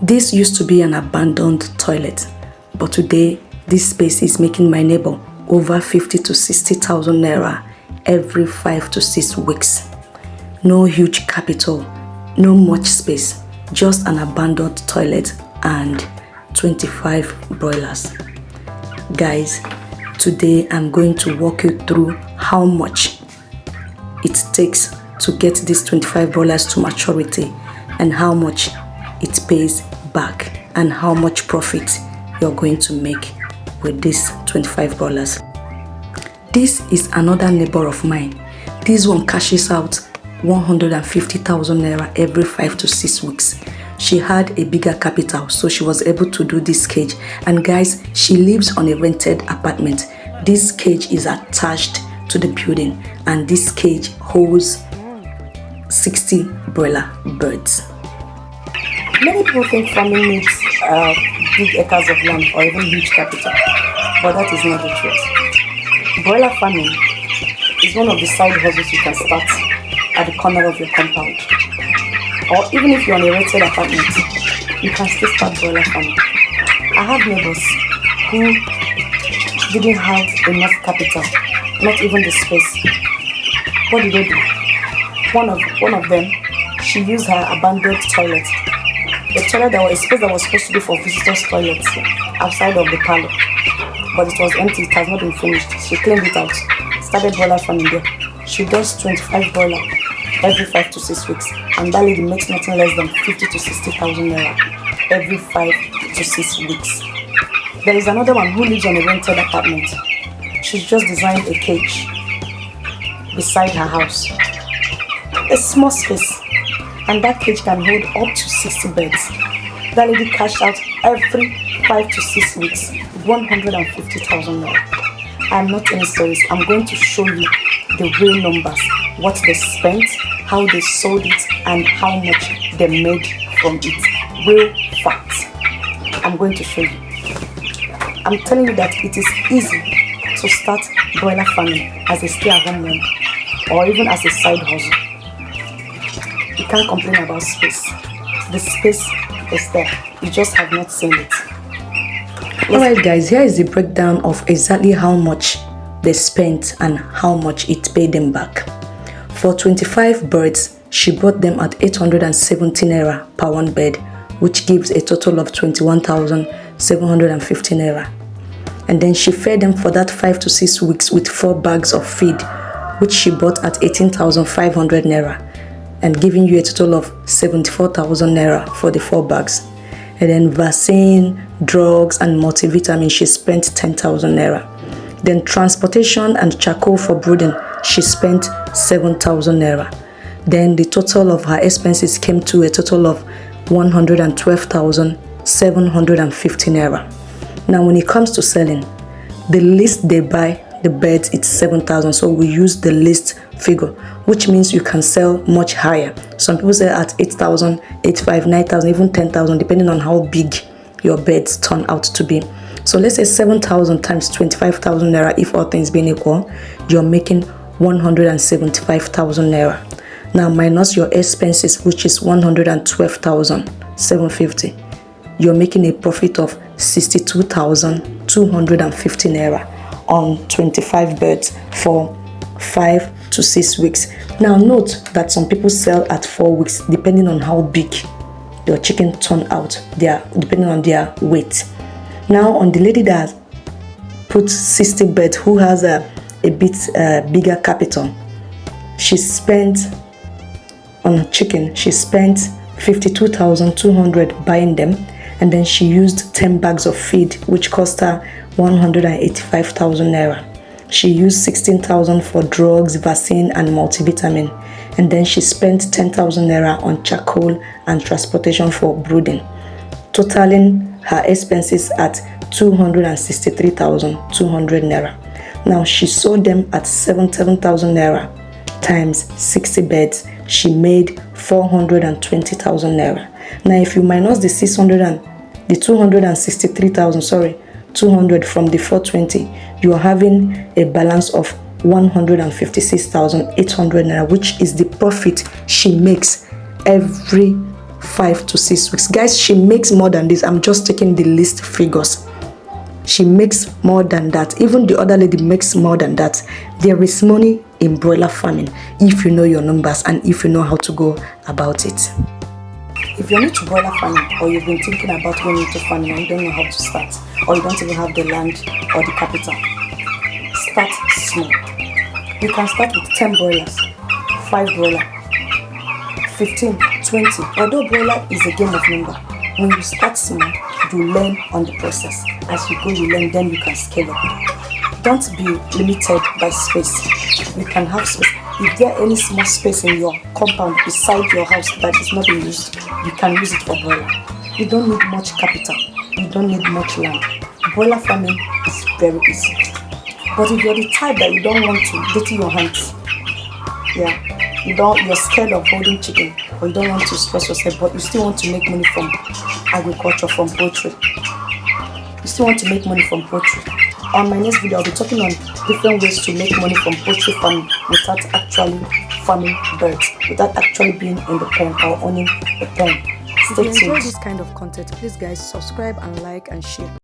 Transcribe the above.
This used to be an abandoned toilet, but today this space is making my neighbor over 50 to 60,000 naira every 5 to 6 weeks. No huge capital, no much space, just an abandoned toilet and 25 broilers. Guys, today I'm going to walk you through how much it takes to get these 25 broilers to maturity and how much it pays back and how much profit you're going to make with these 25 broilers. This is another neighbor of mine. This one cashes out 150,000 naira every 5 to 6 weeks. She had a bigger capital, so she was able to do this cage. And guys, she lives on a rented apartment. This cage is attached to the building, and this cage holds 60 broiler birds. Many people think farming needs big acres of land or even huge capital, but that is not the truth. Broiler farming is one of the side hustles you can start at the corner of your compound. Or even if you're on a rented apartment, you can still start broiler farming. I have neighbors who didn't have enough capital, not even the space. What did they do? One of them, she used her abandoned toilet. The toilet that was a space that was supposed to be for visitors' toilets outside of the parlor, but it was empty, it has not been finished. She cleaned it out, started broiler farming there. She does 25 broiler every 5 to 6 weeks, and that lady makes nothing less than 50 to 60,000 naira every 5 to 6 weeks. There is another one who lives on a rented apartment. She's just designed a cage beside her house, a small space, and that cage can hold up to 60 birds. That lady cashed out every 5 to 6 weeks 150,000 naira. I'm not telling stories. I'm going to show you the real numbers, what they spent, how they sold it, and how much they made from it. Real facts. I'm going to show you. I'm telling you that it is easy to start broiler farming as a stay-at-home mom or even as a side hustle. You can't complain about space. The space is there. You just have not seen it. Alright guys, here is the breakdown of exactly how much they spent and how much it paid them back. For 25 birds, she bought them at 870 naira per one bed, which gives a total of 21,750 naira. And then she fed them for that 5 to 6 weeks with 4 bags of feed, which she bought at 18,500 naira, and giving you a total of 74,000 naira for the 4 bags. And then vaccine, drugs, and multivitamin, she spent 10,000 naira. Then transportation and charcoal for brooding, she spent 7,000 naira. Then the total of her expenses came to a total of 112,750 naira. Now, when it comes to selling, the least they buy the birds, it's 7,000. So we use the least figure, which means you can sell much higher. Some people sell at 8,000, 8,500, 9,000, even 10,000, depending on how big your birds turn out to be. So let's say 7,000 times 25,000 naira, if all things being equal, you're making 175,000 naira. Now minus your expenses, which is 112,750, you're making a profit of 62,250 naira on 25 birds for 5 to 6 weeks. Now note that some people sell at 4 weeks, depending on how big your chicken turn out, depending on their weight. Now on the lady that put 60 birds, who has a bit bigger capital, she spent on chicken, she spent 52,200 buying them, and then she used 10 bags of feed, which cost her 185,000 naira. She used 16,000 for drugs, vaccine, and multivitamin, and then she spent 10,000 naira on charcoal and transportation for brooding, totaling her expenses at 263,200 naira. Now she sold them at 7,000 naira times 60 beds. She made 420,000 naira. Now if you minus the 200 from the 420, you are having a balance of 156,800 naira, which is the profit she makes every 5 to 6 weeks. Guys, she makes more than this. I'm just taking the list figures. She makes more than that. Even the other lady makes more than that. There is money in broiler farming if you know your numbers and if you know how to go about it. If you're new to broiler farming, or you've been thinking about going into farming and you don't know how to start, or you don't even have the land or the capital, start small. You can start with 10 broilers, 5 broiler, 15, 20. Although broiler is a game of number, when you start small, you learn on the process. As you go, you learn, then you can scale up. Don't be limited by space. You can have space. If there are any small space in your compound beside your house that is not being used, you can use it for broiler. You don't need much capital. You don't need much land. Broiler farming is very easy. But if you're the type that you don't want to dirty your hands, you're scared of holding chicken, or you don't want to stress yourself, but you still want to make money from agriculture, from poultry. You still want to make money from poultry. On my next video, I'll be talking on different ways to make money from poultry farming without actually farming birds, without actually being in the pen or owning the pen. If you enjoy this kind of content, please guys subscribe and like and share.